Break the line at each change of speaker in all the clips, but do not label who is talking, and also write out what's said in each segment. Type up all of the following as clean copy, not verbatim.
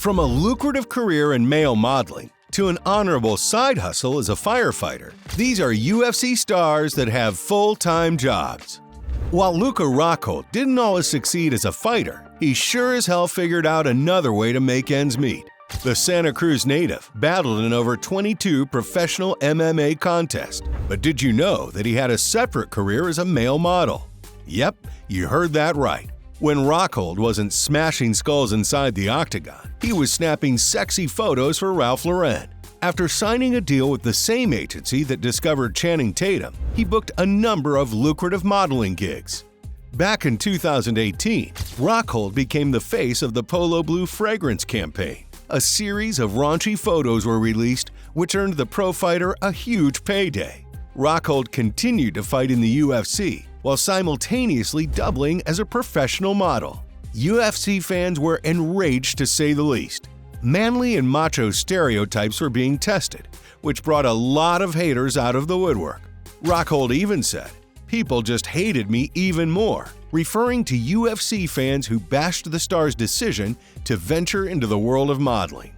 From a lucrative career in male modeling to an honorable side hustle as a firefighter, these are UFC stars that have full-time jobs. While Luka Rockhold didn't always succeed as a fighter, he sure as hell figured out another way to make ends meet. The Santa Cruz native battled in over 22 professional MMA contests. But did you know that he had a separate career as a male model? Yep, you heard that right. When Rockhold wasn't smashing skulls inside the octagon, he was snapping sexy photos for Ralph Lauren. After signing a deal with the same agency that discovered Channing Tatum, he booked a number of lucrative modeling gigs. Back in 2018, Rockhold became the face of the Polo Blue fragrance campaign. A series of raunchy photos were released, which earned the pro fighter a huge payday. Rockhold continued to fight in the UFC, while simultaneously doubling as a professional model. UFC fans were enraged to say the least. Manly and macho stereotypes were being tested, which brought a lot of haters out of the woodwork. Rockhold even said, "People just hated me even more," referring to UFC fans who bashed the star's decision to venture into the world of modeling.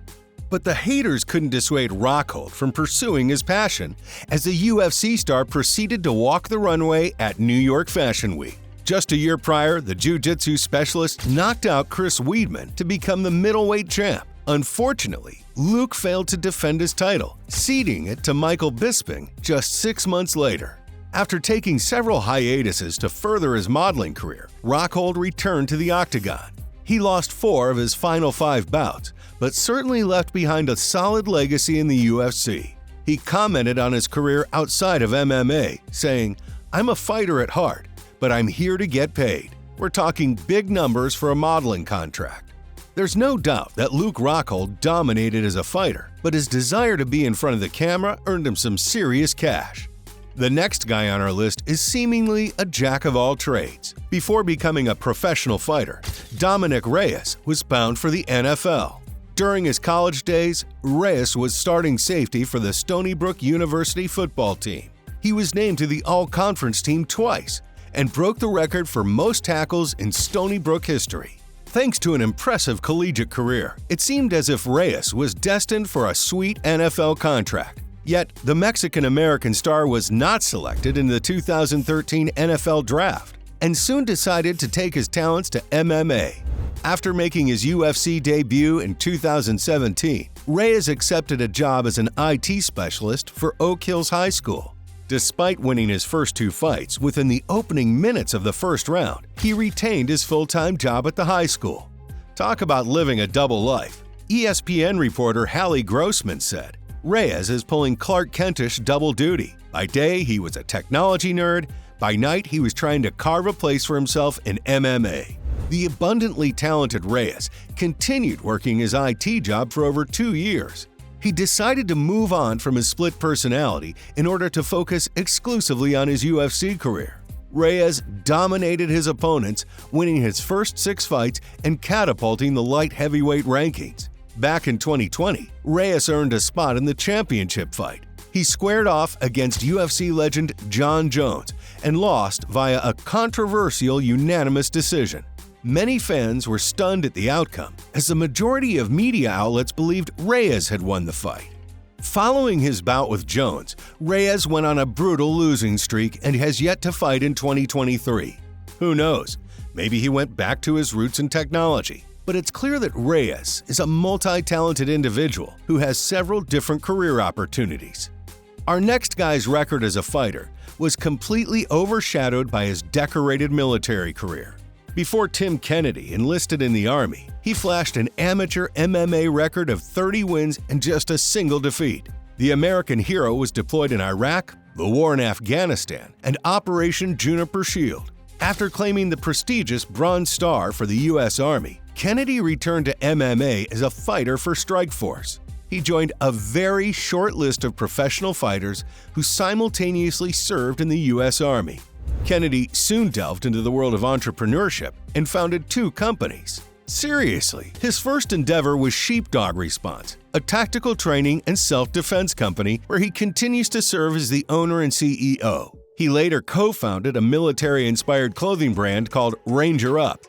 But the haters couldn't dissuade Rockhold from pursuing his passion, as the UFC star proceeded to walk the runway at New York Fashion Week. Just a year prior, the jiu-jitsu specialist knocked out Chris Weidman to become the middleweight champ. Unfortunately, Luke failed to defend his title, ceding it to Michael Bisping just 6 months later. After taking several hiatuses to further his modeling career, Rockhold returned to the octagon. He lost 4 of his final 5 bouts, but certainly left behind a solid legacy in the UFC. He commented on his career outside of MMA, saying, "I'm a fighter at heart, but I'm here to get paid." We're talking big numbers for a modeling contract. There's no doubt that Luke Rockhold dominated as a fighter, but his desire to be in front of the camera earned him some serious cash. The next guy on our list is seemingly a jack of all trades. Before becoming a professional fighter, Dominic Reyes was bound for the NFL. During his college days, Reyes was starting safety for the Stony Brook University football team. He was named to the All-Conference team twice and broke the record for most tackles in Stony Brook history. Thanks to an impressive collegiate career, it seemed as if Reyes was destined for a sweet NFL contract. Yet, the Mexican-American star was not selected in the 2013 NFL Draft and soon decided to take his talents to MMA. After making his UFC debut in 2017, Reyes accepted a job as an IT specialist for Oak Hills High School. Despite winning his first 2 fights within the opening minutes of the first round, he retained his full-time job at the high school. Talk about living a double life. ESPN reporter Hallie Grossman said, "Reyes is pulling Clark Kentish double duty. By day, he was a technology nerd. By night, he was trying to carve a place for himself in MMA." The abundantly talented Reyes continued working his IT job for over 2 years. He decided to move on from his split personality in order to focus exclusively on his UFC career. Reyes dominated his opponents, winning his first 6 fights and catapulting the light heavyweight rankings. Back in 2020, Reyes earned a spot in the championship fight. He squared off against UFC legend John Jones and lost via a controversial unanimous decision. Many fans were stunned at the outcome, as the majority of media outlets believed Reyes had won the fight. Following his bout with Jones, Reyes went on a brutal losing streak and has yet to fight in 2023. Who knows? Maybe he went back to his roots in technology. But it's clear that Reyes is a multi-talented individual who has several different career opportunities. Our next guy's record as a fighter was completely overshadowed by his decorated military career. Before Tim Kennedy enlisted in the Army, he flashed an amateur MMA record of 30 wins and just a single defeat. The American hero was deployed in Iraq, the war in Afghanistan, and Operation Juniper Shield. After claiming the prestigious Bronze Star for the U.S. Army, Kennedy returned to MMA as a fighter for Strikeforce. He joined a very short list of professional fighters who simultaneously served in the U.S. Army. Kennedy soon delved into the world of entrepreneurship and founded 2 companies. Seriously, his first endeavor was Sheepdog Response, a tactical training and self-defense company where he continues to serve as the owner and CEO. He later co-founded a military-inspired clothing brand called Ranger Up.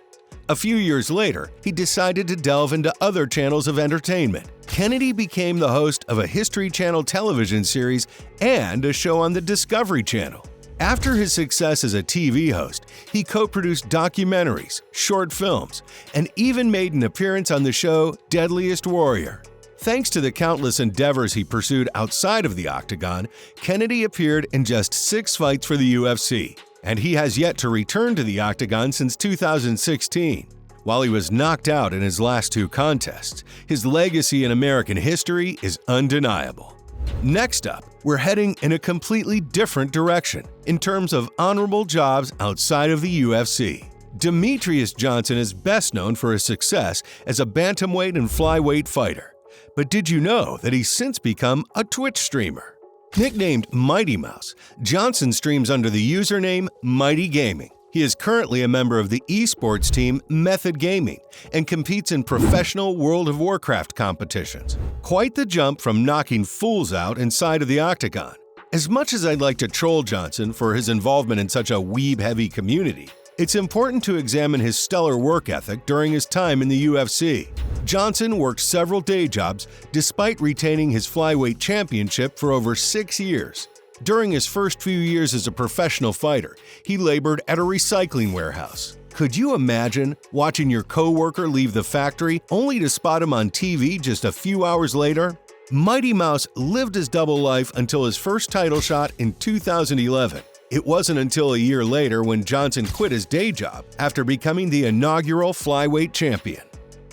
A few years later, he decided to delve into other channels of entertainment. Kennedy became the host of a History Channel television series and a show on the Discovery Channel. After his success as a TV host, he co-produced documentaries, short films, and even made an appearance on the show Deadliest Warrior. Thanks to the countless endeavors he pursued outside of the octagon, Kennedy appeared in just 6 fights for the UFC, and he has yet to return to the octagon since 2016. While he was knocked out in his last 2 contests, his legacy in American history is undeniable. Next up, we're heading in a completely different direction in terms of honorable jobs outside of the UFC. Demetrius Johnson is best known for his success as a bantamweight and flyweight fighter. But did you know that he's since become a Twitch streamer? Nicknamed Mighty Mouse, Johnson streams under the username Mighty Gaming. He is currently a member of the esports team Method Gaming and competes in professional World of Warcraft competitions. Quite the jump from knocking fools out inside of the octagon. As much as I'd like to troll Johnson for his involvement in such a weeb-heavy community, it's important to examine his stellar work ethic during his time in the UFC. Johnson worked several day jobs despite retaining his flyweight championship for over 6 years. During his first few years as a professional fighter, he labored at a recycling warehouse. Could you imagine watching your co-worker leave the factory only to spot him on TV just a few hours later? Mighty Mouse lived his double life until his first title shot in 2011. It wasn't until a year later when Johnson quit his day job after becoming the inaugural flyweight champion.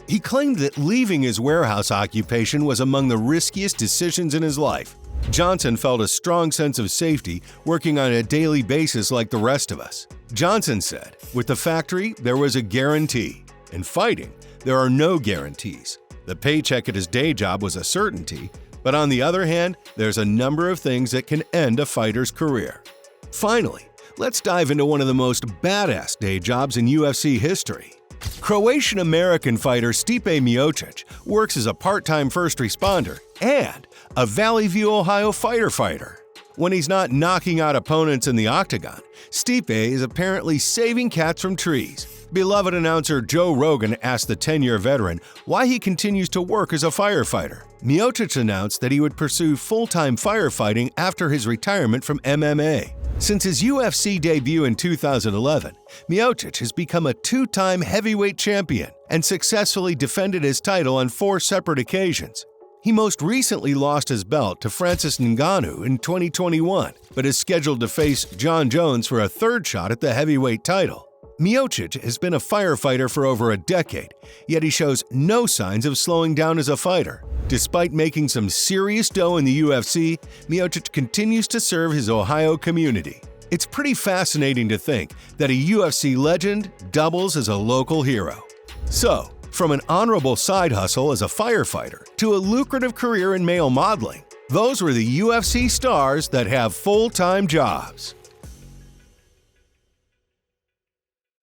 He claimed that leaving his warehouse occupation was among the riskiest decisions in his life. Johnson felt a strong sense of safety working on a daily basis like the rest of us. Johnson said, "With the factory, there was a guarantee. In fighting, there are no guarantees. The paycheck at his day job was a certainty, but on the other hand, there's a number of things that can end a fighter's career." Finally, let's dive into one of the most badass day jobs in UFC history. Croatian-American fighter Stipe Miocic works as a part-time first responder and a Valley View, Ohio fighter. When he's not knocking out opponents in the octagon, Stipe is apparently saving cats from trees. Beloved announcer Joe Rogan asked the 10-year veteran why he continues to work as a firefighter. Miocic announced that he would pursue full-time firefighting after his retirement from MMA. Since his UFC debut in 2011, Miocic has become a 2-time heavyweight champion and successfully defended his title on 4 separate occasions. He most recently lost his belt to Francis Ngannou in 2021, but is scheduled to face John Jones for a 3rd shot at the heavyweight title. Miocic has been a firefighter for over a decade, yet he shows no signs of slowing down as a fighter. Despite making some serious dough in the UFC, Miocic continues to serve his Ohio community. It's pretty fascinating to think that a UFC legend doubles as a local hero. So, from an honorable side hustle as a firefighter to a lucrative career in male modeling, those were the UFC stars that have full-time jobs.